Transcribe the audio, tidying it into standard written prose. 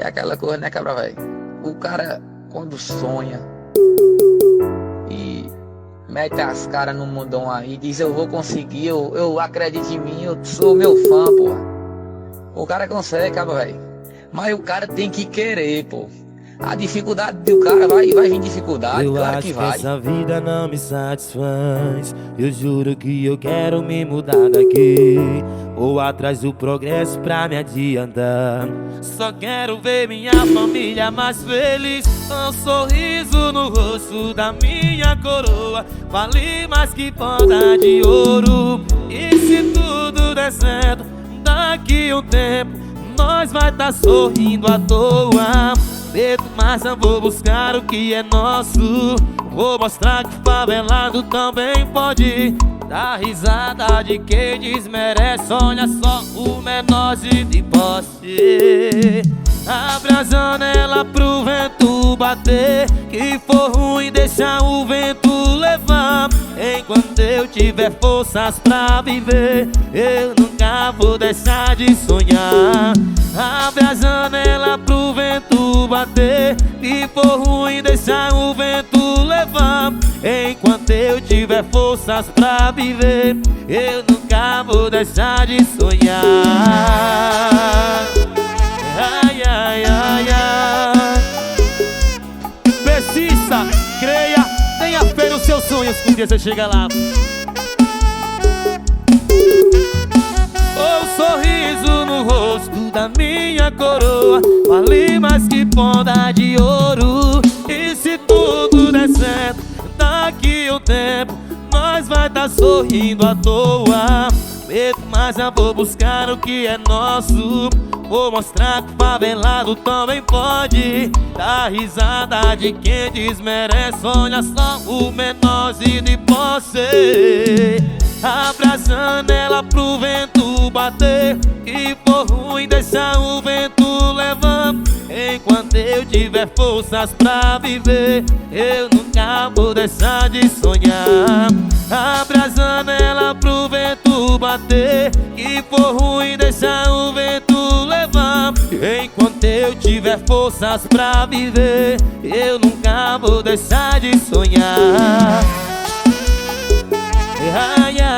É aquela coisa, né, cabra, velho? O cara, quando sonha e mete as caras no mundão aí, diz eu vou conseguir, eu acredito em mim, eu sou meu fã, pô. O cara consegue, cabra, velho. Mas o cara tem que querer, pô. A dificuldade do cara vai vir dificuldade, eu claro acho que vai. Essa vida não me satisfaz. Eu juro que eu quero me mudar daqui, ou atrás do progresso pra me adiantar. Só quero ver minha família mais feliz. Um sorriso no rosto da minha coroa vale mais que ponta de ouro. E se tudo der certo, daqui um tempo nós vai tá sorrindo à toa. Medo, mas eu vou buscar o que é nosso. Vou mostrar que favelado também pode dar risada de quem desmerece. Olha só o menorzinho de posse. Abre a janela pro vento bater. Que for ruim deixa o vento levar. Enquanto eu tiver forças pra viver, eu nunca vou deixar de sonhar. Abre a janela pro vento bater. Se for ruim deixa o vento levar. Enquanto eu tiver forças pra viver, eu nunca vou deixar de sonhar. Ai, ai, ai, ai. Persista, creia, tenha fé nos seus sonhos, que um dia você chega lá. O sorriso no rosto da minha coroa vale mais que ponta de ouro. E se tudo der certo, daqui um tempo nós vai tá sorrindo à toa. Medo, mas eu vou buscar o que é nosso. Vou mostrar que favelado também pode dar risada de quem desmerece. Olha só o menorzinho de posse. Abre a janela pro vento bater. Que for ruim deixa o vento levar. Enquanto eu tiver forças pra viver, eu nunca vou deixar de sonhar. Abre a janela pro vento bater. Que for ruim deixa o vento levar. Enquanto eu tiver forças pra viver, eu nunca vou deixar de sonhar. Ai, ai.